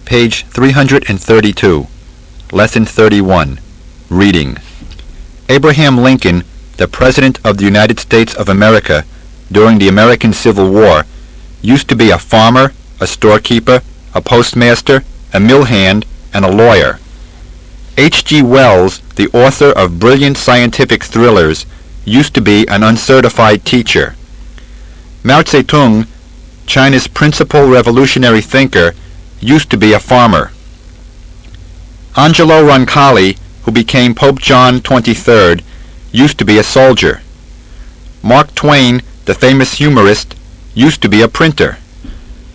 Page 332. Lesson 31. Reading. Abraham Lincoln, the President of the United States of America during the American Civil War, used to be a farmer, a storekeeper, a postmaster, a mill hand, and a lawyer. H.G. Wells, the author of brilliant scientific thrillers, used to be an uncertified teacher. Mao Zedong, China's principal revolutionary thinker, used to be a farmer. Angelo Roncalli, who became Pope John XXIII, used to be a soldier. Mark Twain, the famous humorist, used to be a printer.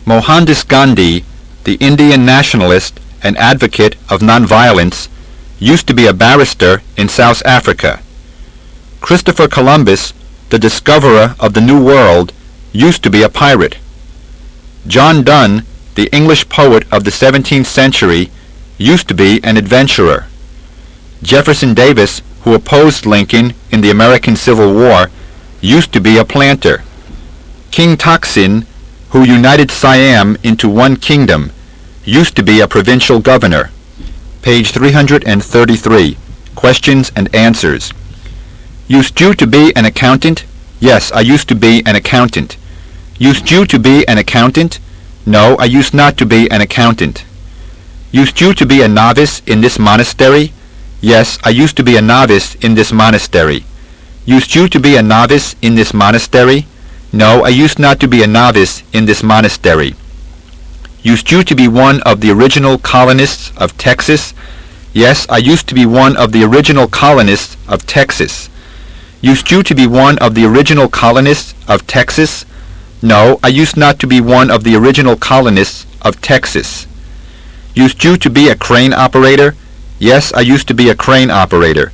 Mohandas Gandhi, the Indian nationalist and advocate of nonviolence, used to be a barrister in South Africa. Christopher Columbus, the discoverer of the New World, used to be a pirate. John Donne, the English poet of the 17th century, used to be an adventurer. Jefferson Davis, who opposed Lincoln in the American Civil War, used to be a planter. King Taksin, who united Siam into one kingdom, used to be a provincial governor. Page 333. Questions and answers. Used you to be an accountant? Yes, I used to be an accountant. Used you to be an accountant? No, I used not to be an accountant. Used you to be a novice in this monastery? Yes, I used to be a novice in this monastery. Used you to be a novice in this monastery? No, I used not to be a novice in this monastery. Used you to be one of the original colonists of Texas? Yes, I used to be one of the original colonists of Texas. Used you to be one of the original colonists of Texas? No, I used not to be one of the original colonists of Texas. Used you to be a crane operator? Yes, I used to be a crane operator.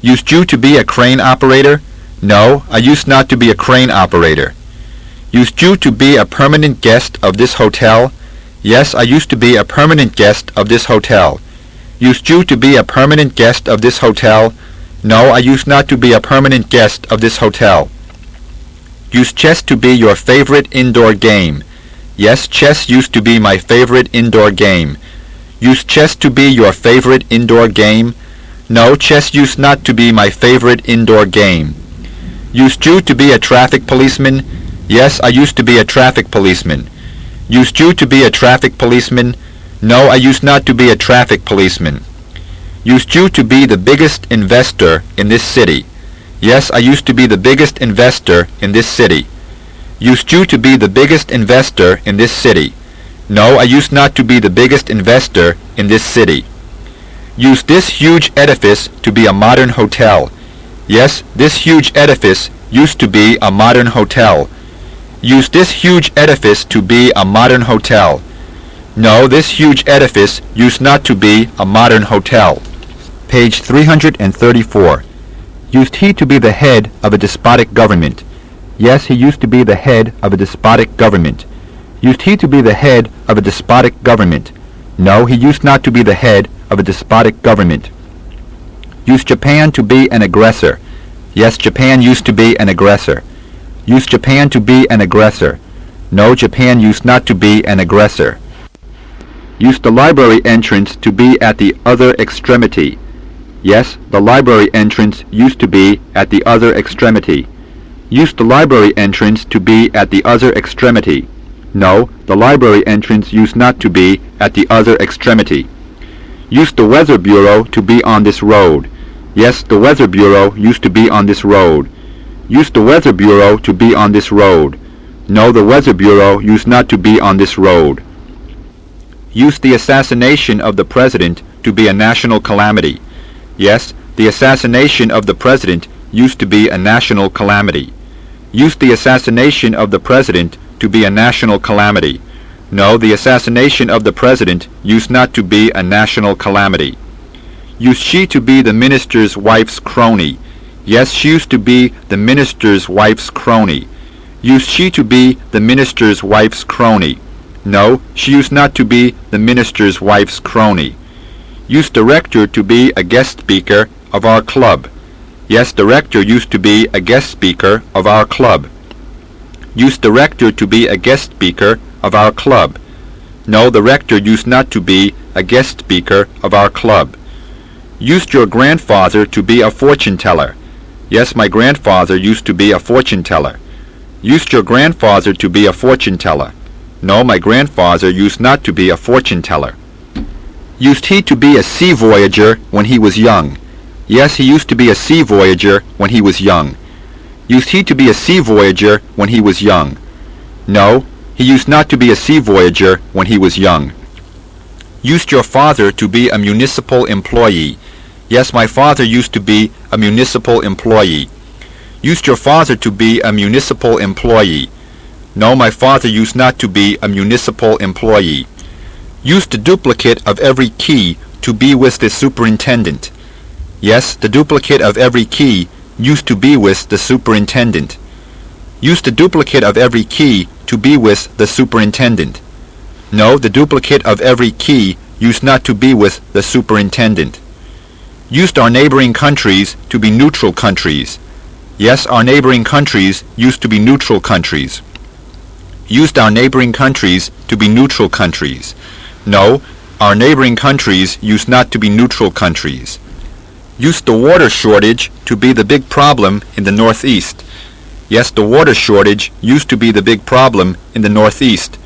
Used you to be a crane operator? No, I used not to be a crane operator. Used you to be a permanent guest of this hotel? Yes, I used to be a permanent guest of this hotel. Used you to be a permanent guest of this hotel? No, I used not to be a permanent guest of this hotel. Used chess to be your favorite indoor game? Yes, chess used to be my favorite indoor game. Used chess to be your favorite indoor game? No, chess used not to be my favorite indoor game. Used you to be a traffic policeman? Yes, I used to be a traffic policeman. Used you to be a traffic policeman? No, I used not to be a traffic policeman. Used you to be the biggest investor in this city? Yes, I used to be the biggest investor in this city. Used you to be the biggest investor in this city? No, I used not to be the biggest investor in this city. Used this huge edifice to be a modern hotel? Yes, this huge edifice used to be a modern hotel. Used this huge edifice to be a modern hotel? No, this huge edifice used not to be a modern hotel. Page 334. Used he to be the head of a despotic government? Yes, he used to be the head of a despotic government. Used he to be the head of a despotic government? No, he used not to be the head of a despotic government. Used Japan to be an aggressor? Yes, Japan used to be an aggressor. Used Japan to be an aggressor? No, Japan used not to be an aggressor. Used the library entrance to be at the other extremity? Yes, the library entrance used to be at the other extremity. Used the library entrance to be at the other extremity? No, the library entrance used not to be at the other extremity. Used the weather bureau to be on this road? Yes, the weather bureau used to be on this road. Used the weather bureau to be on this road? No, the weather bureau used not to be on this road. Used the assassination of the president to be a national calamity? Yes, the assassination of the president used to be a national calamity. Used the assassination of the president to be a national calamity? No, the assassination of the president used not to be a national calamity. Used she to be the minister's wife's crony? Yes, she used to be the minister's wife's crony. Used she to be the minister's wife's crony? No, she used not to be the minister's wife's crony. Used the rector to be a guest speaker of our club? Yes, the rector used to be a guest speaker of our club. Used the rector to be a guest speaker of our club? No, the rector used not to be a guest speaker of our club. Used your grandfather to be a fortune teller? Yes, my grandfather used to be a fortune teller. Used your grandfather to be a fortune teller? No, my grandfather used not to be a fortune teller. Used he to be a sea voyager when he was young? Yes, he used to be a sea voyager when he was young. Used he to be a sea voyager when he was young? No, he used not to be a sea voyager when he was young. Used your father to be a municipal employee? Yes, my father used to be a municipal employee. Used your father to be a municipal employee? No, my father used not to be a municipal employee. Used the duplicate of every key to be with the superintendent? Yes, the duplicate of every key used to be with the superintendent. Used the duplicate of every key to be with the superintendent? No, the duplicate of every key used not to be with the superintendent. Used our neighboring countries to be neutral countries? Yes, our neighboring countries used to be neutral countries. Used our neighboring countries to be neutral countries? No, our neighboring countries used not to be neutral countries. Used the water shortage to be the big problem in the Northeast? Yes, the water shortage used to be the big problem in the Northeast.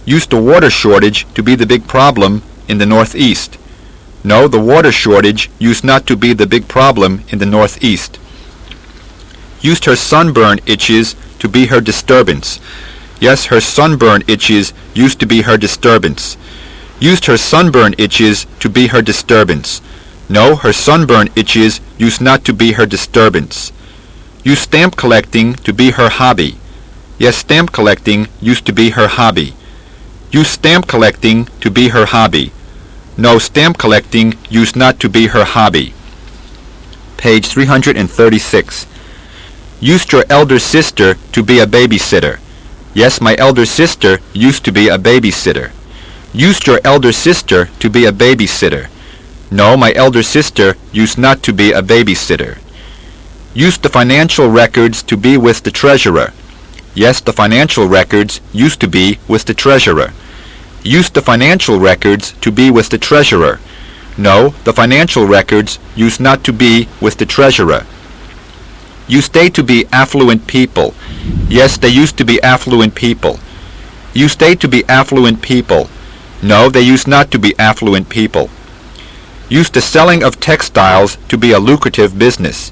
Used the water shortage to be the big problem in the Northeast? No, the water shortage used not to be the big problem in the Northeast. Used her sunburn itches to be her disturbance? Yes, her sunburn itches used to be her disturbance. Used her sunburn itches to be her disturbance? No, her sunburn itches used not to be her disturbance. Used stamp collecting to be her hobby? Yes, stamp collecting used to be her hobby. Used stamp collecting to be her hobby? No, stamp collecting used not to be her hobby. Page 336. Used your elder sister to be a babysitter? Yes, my elder sister used to be a babysitter. Used your elder sister to be a babysitter? No, my elder sister used not to be a babysitter. Used the financial records to be with the treasurer? Yes, the financial records used to be with the treasurer. Used the financial records to be with the treasurer? No, the financial records used not to be with the treasurer. Used they to be affluent people? Yes, they used to be affluent people. Used they to be affluent people? No, they used not to be affluent people. Used the selling of textiles to be a lucrative business?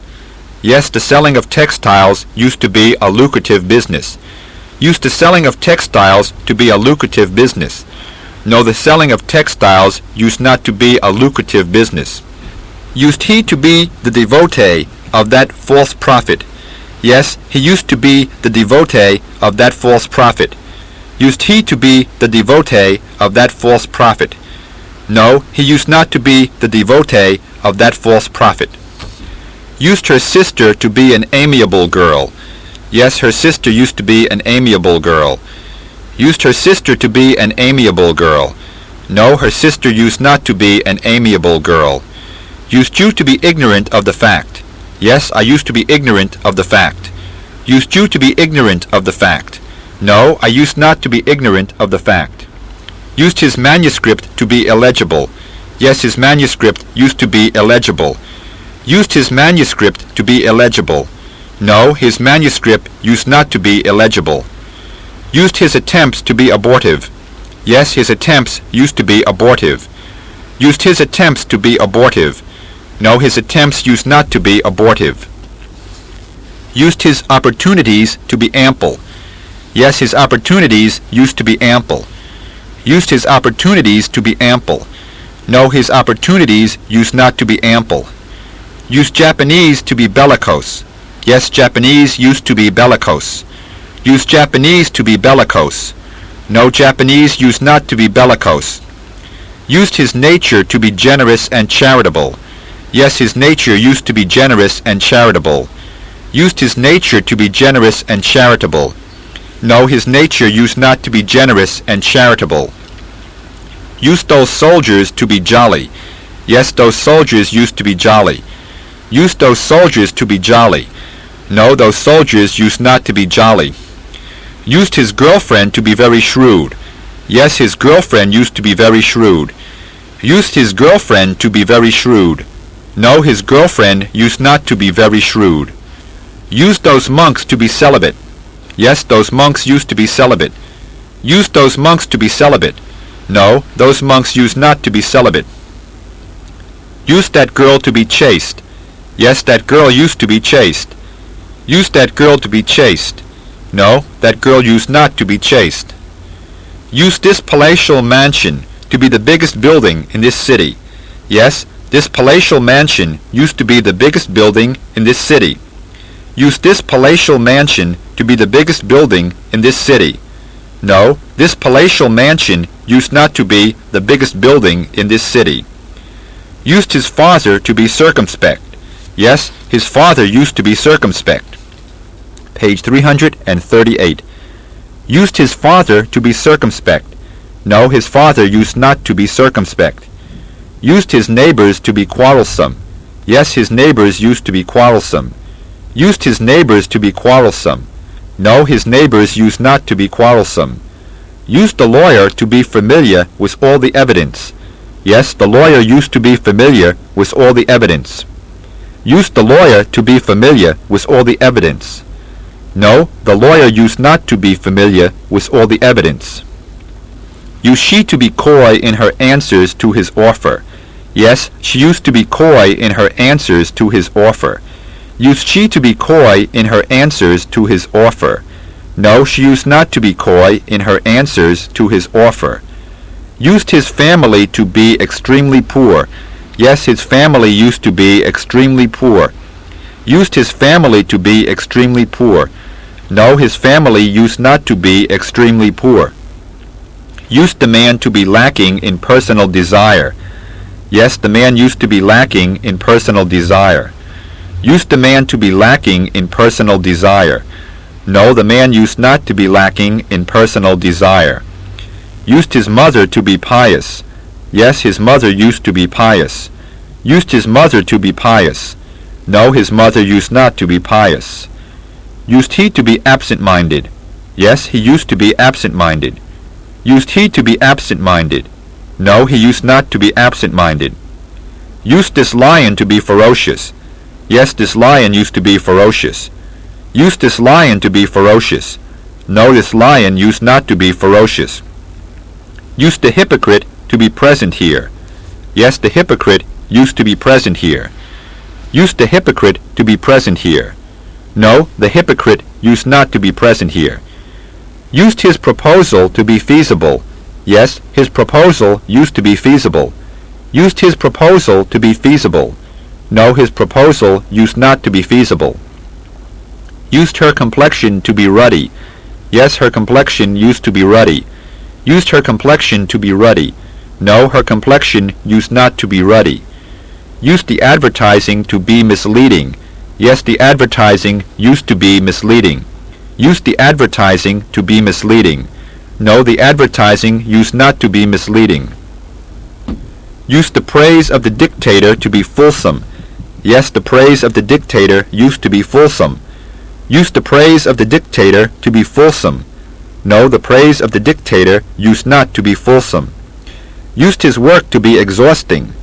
Yes, the selling of textiles used to be a lucrative business. Used the selling of textiles to be a lucrative business? No, the selling of textiles used not to be a lucrative business. Used he to be the devotee of that false prophet? Yes, he used to be the devotee of that false prophet. Used he to be the devotee of that false prophet? No, he used not to be the devotee of that false prophet. Used her sister to be an amiable girl? Yes, her sister used to be an amiable girl. Used her sister to be an amiable girl? No, her sister used not to be an amiable girl. Used you to be ignorant of the fact? Yes, I used to be ignorant of the fact. Used you to be ignorant of the fact? No, I used not to be ignorant of the fact. Used his manuscript to be illegible? Yes, his manuscript used to be illegible. Used his manuscript to be illegible? No, his manuscript used not to be illegible. Used his attempts to be abortive? Yes, his attempts used to be abortive. Used his attempts to be abortive? No, his attempts used not to be abortive. Used his opportunities to be ample? Yes, his opportunities used to be ample. Used his opportunities to be ample? No, his opportunities used not to be ample. Used Japanese to be bellicose? Yes, Japanese used to be bellicose. Used Japanese to be bellicose? No, Japanese used not to be bellicose. Used his nature to be generous and charitable? Yes, his nature used to be generous and charitable. Used his nature to be generous and charitable? No, his nature used not to be generous and charitable. Used those soldiers to be jolly? Yes, those soldiers used to be jolly. Used those soldiers to be jolly? No, those soldiers used not to be jolly. Used his girlfriend to be very shrewd? Yes, his girlfriend used to be very shrewd. Used his girlfriend to be very shrewd. No, his girlfriend used not to be very shrewd. Used those monks to be celibate. Yes, those monks used to be celibate. Used those monks to be celibate. No, those monks used not to be celibate. Used that girl to be chaste. Yes, that girl used to be chaste. Used that girl to be chaste. No, that girl used not to be chaste. Used this palatial mansion to be the biggest building in this city. Yes, this palatial mansion used to be the biggest building in this city. Used this palatial mansion to be the biggest building in this city. No, this palatial mansion used not to be the biggest building in this city. Used his father to be circumspect. Yes, his father used to be circumspect. Page 338. Used his father to be circumspect. No, his father used not to be circumspect. Used his neighbors to be quarrelsome. Yes, his neighbors used to be quarrelsome. Used his neighbors to be quarrelsome. No, his neighbors used not to be quarrelsome. Used the lawyer to be familiar with all the evidence. Yes, the lawyer used to be familiar with all the evidence. Used the lawyer to be familiar with all the evidence. No, the lawyer used not to be familiar with all the evidence. Used she to be coy in her answers to his offer. Yes, she used to be coy in her answers to his offer. Used she to be coy in her answers to his offer. No, she used not to be coy in her answers to his offer. Used his family to be extremely poor. Yes, his family used to be extremely poor. Used his family to be extremely poor. No, his family used not to be extremely poor. Used the man to be lacking in personal desire. Yes, the man used to be lacking in personal desire. Used the man to be lacking in personal desire. No, the man used not to be lacking in personal desire. Used his mother to be pious. Yes, his mother used to be pious. Used his mother to be pious. No, his mother used not to be pious. Used he to be absent-minded. Yes, he used to be absent-minded. Used he to be absent-minded. No, he used not to be absent-minded. Used this lion to be ferocious. Yes, this lion used to be ferocious. Used this lion to be ferocious. No, this lion used not to be ferocious. Used the hypocrite to be present here. Yes, the hypocrite used to be present here. Used the hypocrite to be present here. No, the hypocrite used not to be present here. Used his proposal to be feasible. Yes, his proposal used to be feasible. Used his proposal to be feasible. No, his proposal used not to be feasible. Used her complexion to be ruddy. Yes, her complexion used to be ruddy. Used her complexion to be ruddy. No, her complexion used not to be ruddy. Used the advertising to be misleading. Yes, the advertising used to be misleading. Used the advertising to be misleading. No, the advertising used not to be misleading. Used the praise of the dictator to be fulsome. Yes, the praise of the dictator used to be fulsome. Used the praise of the dictator to be fulsome. No, the praise of the dictator used not to be fulsome. Used his work to be exhausting.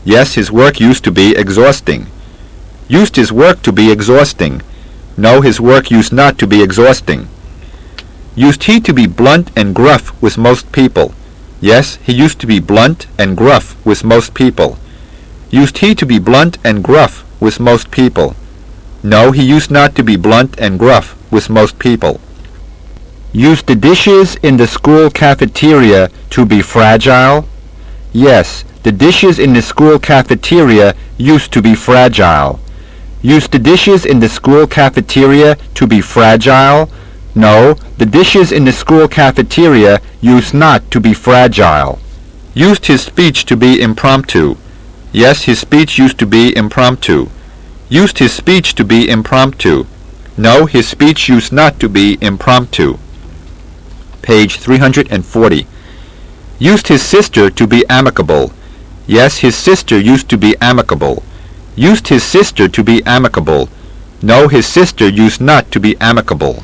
Yes, his work used to be exhausting. Used his work to be exhausting. No, his work used not to be exhausting. Used he to be blunt and gruff with most people. Yes, he used to be blunt and gruff with most people. Used he to be blunt and gruff with most people. No, he used not to be blunt and gruff with most people. Used the dishes in the school cafeteria to be fragile. Yes, the dishes in the school cafeteria used to be fragile. Used the dishes in the school cafeteria to be fragile. No, the dishes in the school cafeteria used not to be fragile. Used his speech to be impromptu. Yes, his speech used to be impromptu. Used his speech to be impromptu. No, his speech used not to be impromptu. Page 340. Used his sister to be amicable. Yes, his sister used to be amicable. Used his sister to be amicable. No, his sister used not to be amicable.